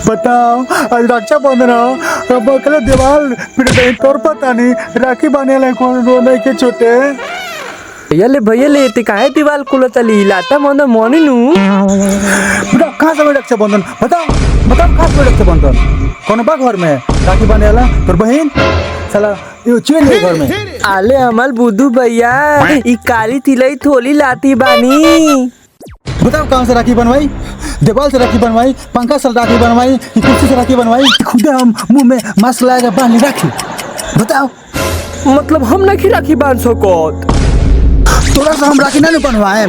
बताओ आज रक्षाबंधन हो बकले दीवार फिर तोर पता नहीं राखी बने ला कौन रोने के छोटे भैया ले ते काहे दीवार कुल चली लाता मन मोनी नु बताओ कहाँ से रक्षाबंधन बताओ कहाँ से रक्षाबंधन कौन बा घर में राखी बने ला तोर बहन साला ये चीन नहीं घर में आले हमार बुद्धू भैया ई काली तिलई थोली लाती बानी। बताओ कहाँ से राखी बनवाई दीवार से राखी बनवाई पंखा से राखी बनवाई कुर्सी से राखी बनवाई खुदे हम मुंह में मास्क लगा बांध राखी बताओ मतलब हम नहीं राखी बांध सकत तोरा से हम राखी नहीं बनवाए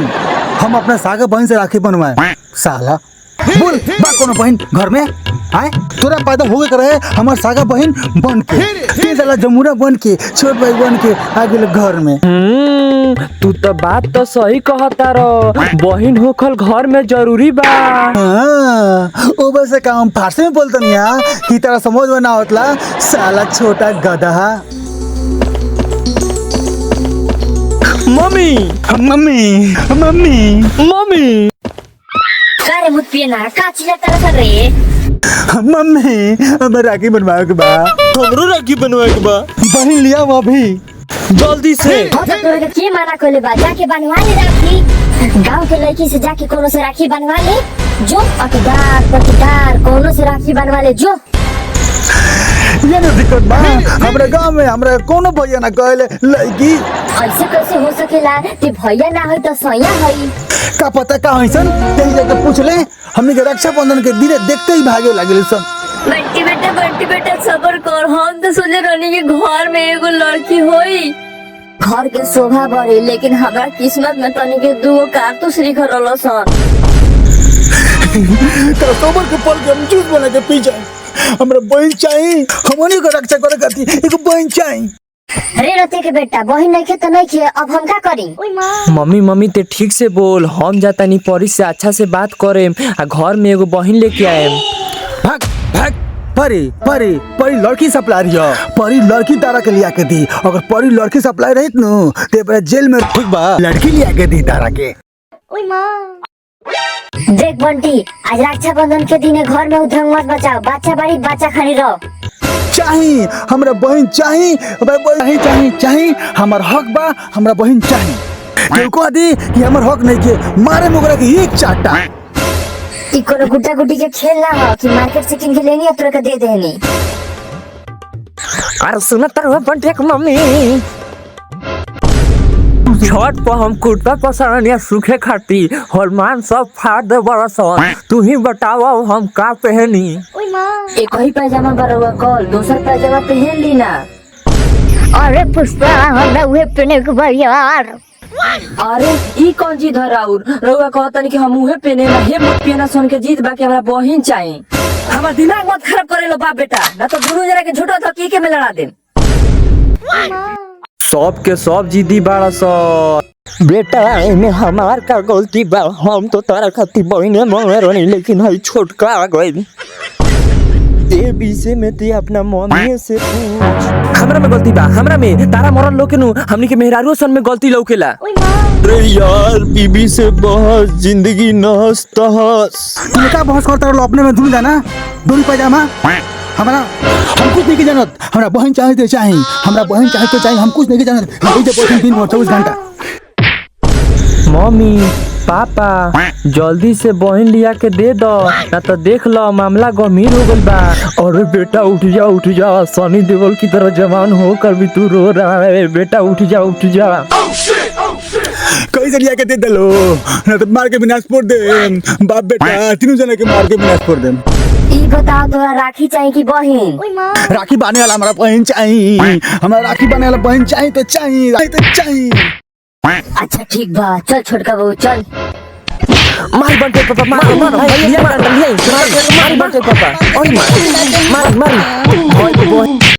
हम अपने सागे बहन से राखी बनवाए साला बोल बा कोनो बहन घर में आए तोरा पैदा होगे करे हमार सागा बहन बन के तीन साला जमुना बन के छोट भाई बन के आ गेल घर में तू तो बात तो सही कहता रो बहन होखल घर में जरूरी बा। ओ बस काम फारसी में बोलता नहीं यार कि तरह समझ में ना होतला साला छोटा गधा। मम्मी मम्मी मम्मी मम्मी करे मुझ पे ना का चीज तरह कर रही है मम्मी हमें राखी बनवाए के बा हमरो राखी बनवाए के बा बहन लिया वो अभी जल्दी से हो तो तोरे के माना कोले बा जाके बनवा ले राखी गांव के लड़की से जाके कोनो से राखी बनवा ले जो पटीदार कोनो से राखी बनवा ले जो ये ना दिक्कत बा हमरा गांव में हमरा कोनो भैया ना कहले लड़की ऐसे कैसे हो सकेला कि भैया ना हो तो सैया हई का पता का होइसन तेरी जगह पूछ ले हमनी के रक्षाबंधन के दिन देखते ही भागे लागल सन। बंटी बेटा सबर कर हम तो सोचे रहनी कि घर में एगो लड़की होई घर के शोभा बढ़े लेकिन हमारा किस्मत में तनी के दूगो कारतूस लिखल रहल सन। तो सोबर के पल के हम जूस बना के पी जाए हमरा बहन चाहिए हमनी को रक्षा करे खातिर एक बहन चाहिए। अरे रते के बेटा बहन नहीं के तो नहीं के अब हम का करी। मम्मी ते ठीक से बोल हम जाता नहीं परी से अच्छा से बात करे आ घर में एगो बहन लेके आए। भाग भाग परी लड़की सप्लाई है परी लड़की तारा के लिया के दी अगर परी लड़की सप्लाई रही नु ते बड़ा जेल में ठीक बा लड़की लिया के दी तारा के। ओए माँ देख बंटी आज रक्षाबंधन के दिन घर में उधंग मत बचाओ बच्चा बड़ी बच्चा खानी रहो चाहिए हमरा बहन चाहिए हमार हक बा हमरा बहन चाहिए केहू कह दी कि हमर हक नहीं के मारे मुगरा के एक चाटा ई कोनो गुड्डा गुड्डी के खेल ना हो कि मार्केट से किन के लेनी है तोरा के दे देनी। अरे सुन तर बंटे के मम्मी छठ पर हम कुर्ता पसरनिया सूखे खाती हनुमान सब फाड़ दे बरसन तू ही बताओ हम का पहनी। एक ही पैजामा बरवा कल दूसर पैजामा पहन ली ना। अरे पुष्पा हमरा उहे पहने के बा यार। अरे ई कौन जी धराउर रउआ कहतन कि हम उहे पहने ना हे मत पहना सुन के जीत बाकी हमरा बहिन चाहिए। हमर दिमाग मत खराब करे लो बाप बेटा ना तो दोनों जरा के झूठा धक्की के में लड़ा दे। सब के सब जिद्दी बाड़ा स बेटा एमे हमार का गलती बा हम तो तारा खाती बहिने मंगे रहनी लेकिन हई छोटका आ गइल ए विषय में ते अपना मम्मी से पूछ। हमरा में गलती बा हमरा में तारा मरन लोग के नु हमनी के मेहरारू सन में गलती लौकेला। अरे यार बीबी से बहस जिंदगी नहस तहस तू का बहस करता रहो अपने में दूर जाना दूर पैजामा हमरा हम कुछ नहीं के जानत हमरा बहन चाहिए तो चाहिए हमरा बहन चाहिए तो चाहिए हम कुछ नहीं के जानत हम इधर बैठे दिन 24 घंटा। मम्मी पापा जल्दी से बहन लिया के दे दो ना तो देख लो मामला गंभीर हो गइल बा। अरे बेटा उठ जा सनी देओल की तरह जवान हो कर भी तू रो रहा है बेटा उठ जा कैसे लिया के दे दलो ना तो मार के विनाश कर दे बाप बेटा तीनों जने के मार के विनाश कर दे। ई बताओ तोरा राखी चाहिए कि बहिन। राखी बांधने वाला हमारा बहन चाहिए हमरा राखी बांधने वाला बहन चाहिए तो चाहिए। अच्छा ठीक बा चल छोटका बहू चल। मार बंटे पापा मार बंटे पापा और मार